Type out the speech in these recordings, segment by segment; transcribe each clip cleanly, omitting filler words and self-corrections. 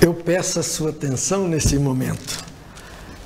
Eu peço a sua atenção nesse momento.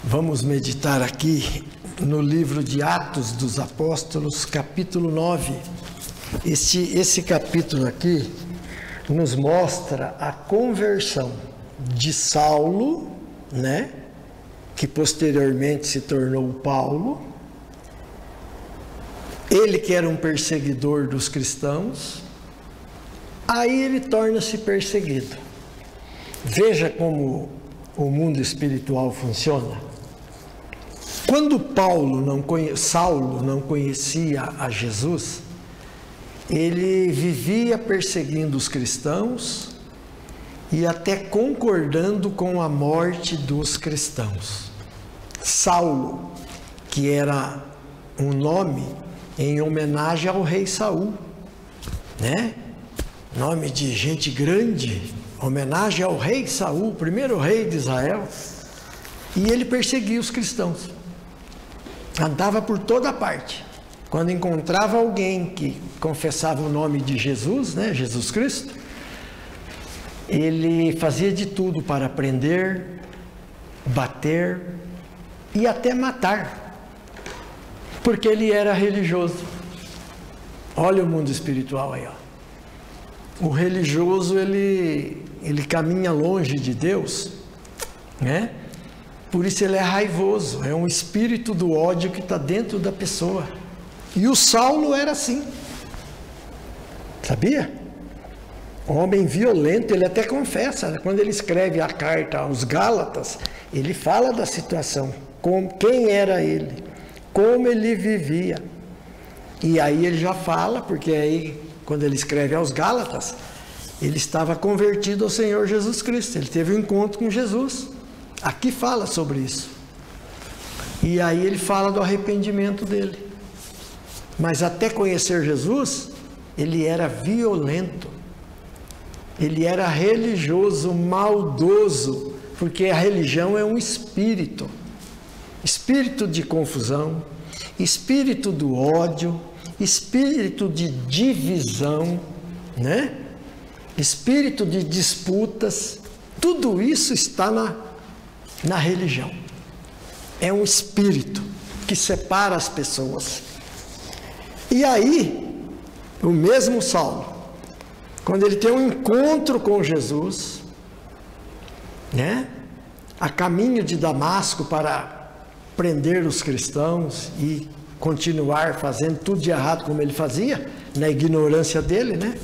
Vamos meditar aqui no livro de Atos dos Apóstolos, capítulo 9. Esse capítulo aqui nos mostra a conversão de Saulo, né? Que posteriormente se tornou Paulo. Ele que era um perseguidor dos cristãos, aí ele torna-se perseguido. Veja como o mundo espiritual funciona. Quando Saulo não conhecia a Jesus, ele vivia perseguindo os cristãos e até concordando com a morte dos cristãos. Saulo, que era um nome em homenagem ao rei Saul, né? Nome de gente grande, homenagem ao rei Saul, o primeiro rei de Israel. E ele perseguia os cristãos. Andava por toda parte. Quando encontrava alguém que confessava o nome de Jesus, né, Jesus Cristo, ele fazia de tudo para prender, bater e até matar. Porque ele era religioso. Olha o mundo espiritual aí, ó. O religioso, ele caminha longe de Deus, né? Por isso ele é raivoso, é um espírito do ódio que está dentro da pessoa. E o Saulo era assim, sabia? Homem violento, ele até confessa, quando ele escreve a carta aos Gálatas, ele fala da situação, quem era ele, como ele vivia. E aí ele já fala, porque aí quando ele escreve aos Gálatas, ele estava convertido ao Senhor Jesus Cristo, ele teve um encontro com Jesus. Aqui fala sobre isso. E aí ele fala do arrependimento dele. Mas até conhecer Jesus, ele era violento. Ele era religioso, maldoso, porque a religião é um espírito. Espírito de confusão, espírito do ódio, espírito de divisão, né? Espírito de disputas, tudo isso está na religião. É um espírito que separa as pessoas. E aí, o mesmo Saulo, quando ele tem um encontro com Jesus, né? A caminho de Damasco para prender os cristãos e continuar fazendo tudo de errado como ele fazia, na ignorância dele, né?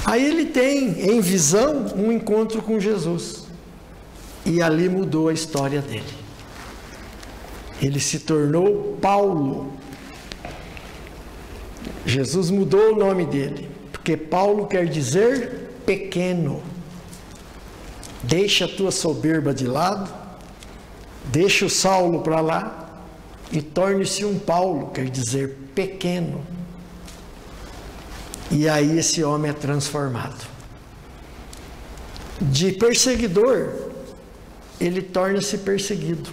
Aí ele tem, em visão, um encontro com Jesus. E ali mudou a história dele. Ele se tornou Paulo. Jesus mudou o nome dele, porque Paulo quer dizer pequeno. Deixa a tua soberba de lado, deixa o Saulo para lá, e torne-se um Paulo, quer dizer pequeno. E aí esse homem é transformado. De perseguidor, ele torna-se perseguido.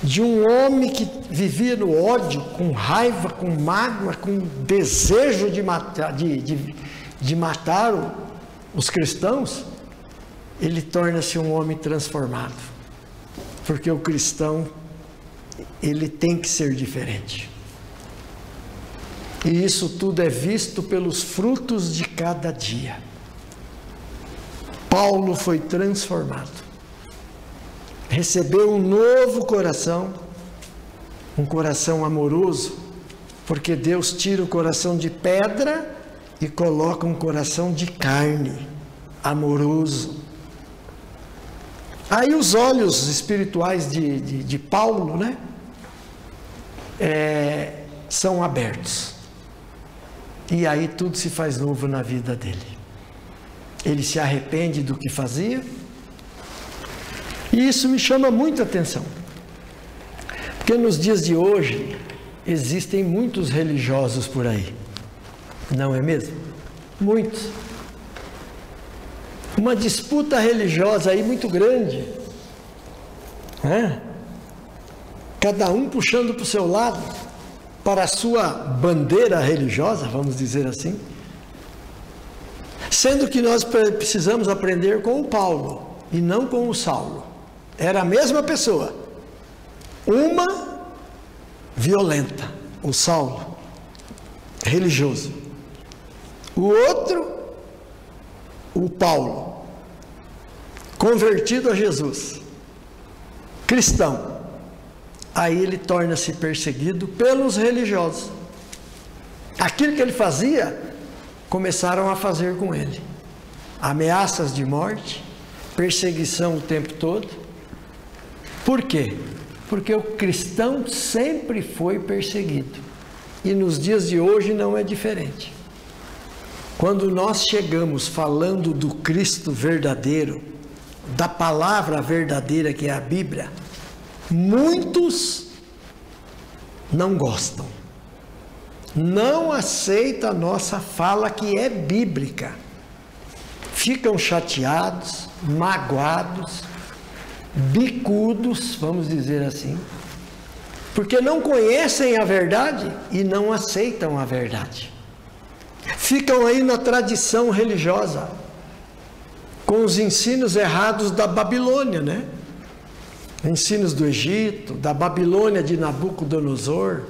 De um homem que vivia no ódio, com raiva, com mágoa, com desejo de matar os cristãos, ele torna-se um homem transformado. Porque o cristão, ele tem que ser diferente. E isso tudo é visto pelos frutos de cada dia. Paulo foi transformado. Recebeu um novo coração, um coração amoroso, porque Deus tira o coração de pedra e coloca um coração de carne, amoroso. Aí os olhos espirituais de Paulo, né? São abertos. E aí tudo se faz novo na vida dele. Ele se arrepende do que fazia. E isso me chama muita atenção. Porque nos dias de hoje, existem muitos religiosos por aí. Não é mesmo? Muitos. Uma disputa religiosa aí muito grande. Né? Cada um puxando para o seu lado, para a sua bandeira religiosa, vamos dizer assim. Sendo que nós precisamos aprender com o Paulo e não com o Saulo. Era a mesma pessoa. Uma violenta, o Saulo, religioso. O outro, o Paulo, convertido a Jesus, cristão. Aí ele torna-se perseguido pelos religiosos. Aquilo que ele fazia, começaram a fazer com ele. Ameaças de morte, perseguição o tempo todo. Por quê? Porque o cristão sempre foi perseguido. E nos dias de hoje não é diferente. Quando nós chegamos falando do Cristo verdadeiro, da palavra verdadeira que é a Bíblia, muitos não gostam. Não aceitam a nossa fala que é bíblica. Ficam chateados, magoados, bicudos, vamos dizer assim, porque não conhecem a verdade e não aceitam a verdade. Ficam aí na tradição religiosa, com os ensinos errados da Babilônia, né? Ensinos do Egito, da Babilônia de Nabucodonosor,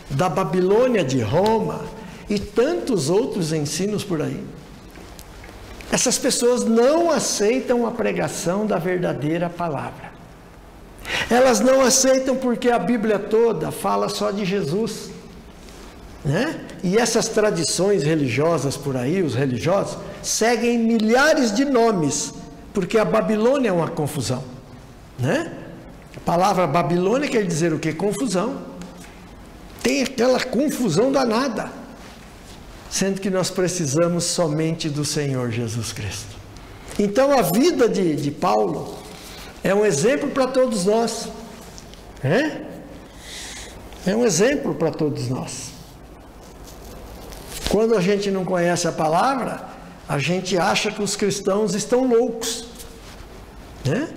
da Babilônia de Roma e tantos outros ensinos por aí. Essas pessoas não aceitam a pregação da verdadeira palavra. Elas não aceitam porque a Bíblia toda fala só de Jesus, né? E essas tradições religiosas por aí, os religiosos, seguem milhares de nomes, porque a Babilônia é uma confusão, né? A palavra Babilônia quer dizer o quê? Confusão. Tem aquela confusão danada, sendo que nós precisamos somente do Senhor Jesus Cristo. Então a vida de Paulo é um exemplo para todos nós, né? É um exemplo para todos nós. Quando a gente não conhece a palavra, a gente acha que os cristãos estão loucos, né?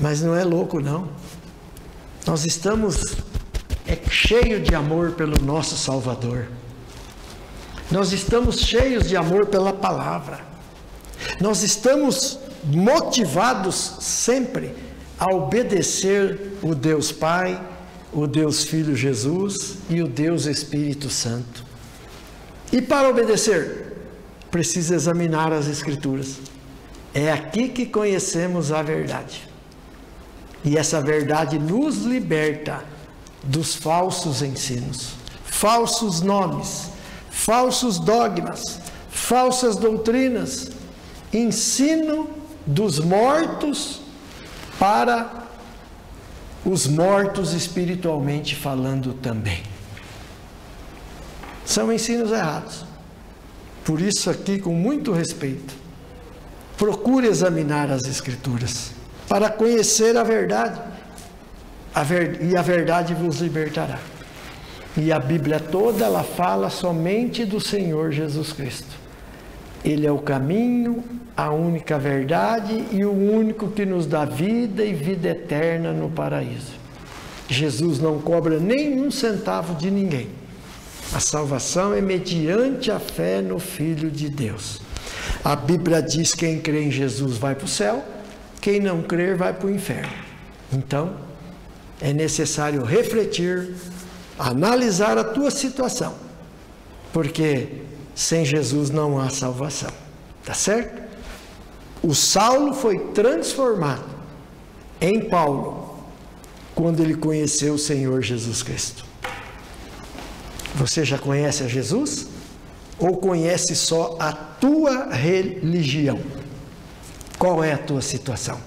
Mas não é louco, não. Nós estamos cheios de amor pelo nosso Salvador. Nós estamos cheios de amor pela palavra. Nós estamos motivados sempre a obedecer o Deus Pai, o Deus Filho Jesus e o Deus Espírito Santo. E para obedecer, precisa examinar as Escrituras. É aqui que conhecemos a verdade. E essa verdade nos liberta dos falsos ensinos, falsos nomes, falsos dogmas, falsas doutrinas, ensino dos mortos para os mortos espiritualmente falando também. São ensinos errados. Por isso aqui, com muito respeito, procure examinar as Escrituras para conhecer a verdade. E a verdade vos libertará. E a Bíblia toda, ela fala somente do Senhor Jesus Cristo. Ele é o caminho, a única verdade e o único que nos dá vida e vida eterna no paraíso. Jesus não cobra nenhum centavo de ninguém. A salvação é mediante a fé no Filho de Deus. A Bíblia diz que quem crê em Jesus vai para o céu, quem não crer vai para o inferno. Então, é necessário refletir, analisar a tua situação, porque sem Jesus não há salvação, tá certo? O Saulo foi transformado em Paulo quando ele conheceu o Senhor Jesus Cristo. Você já conhece a Jesus? Ou conhece só a tua religião? Qual é a tua situação?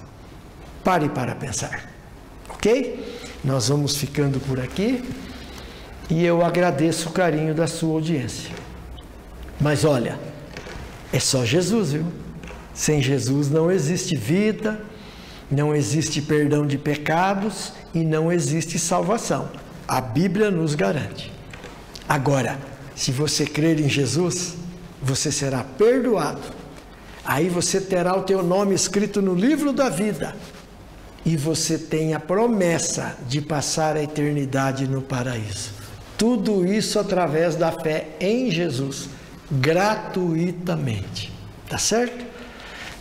Pare para pensar, ok? Nós vamos ficando por aqui e eu agradeço o carinho da sua audiência. Mas olha, é só Jesus, viu? Sem Jesus não existe vida, não existe perdão de pecados e não existe salvação. A Bíblia nos garante. Agora, se você crer em Jesus, você será perdoado. Aí você terá o teu nome escrito no livro da vida. E você tem a promessa de passar a eternidade no paraíso. Tudo isso através da fé em Jesus, gratuitamente. Tá certo?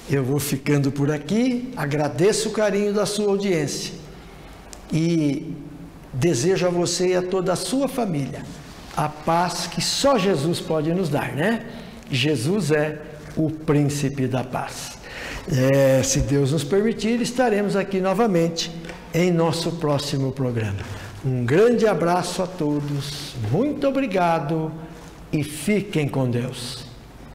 Eu vou ficando por aqui, agradeço o carinho da sua audiência e desejo a você e a toda a sua família a paz que só Jesus pode nos dar, né? Jesus é o príncipe da paz. Se Deus nos permitir, estaremos aqui novamente em nosso próximo programa. Um grande abraço a todos, muito obrigado e fiquem com Deus.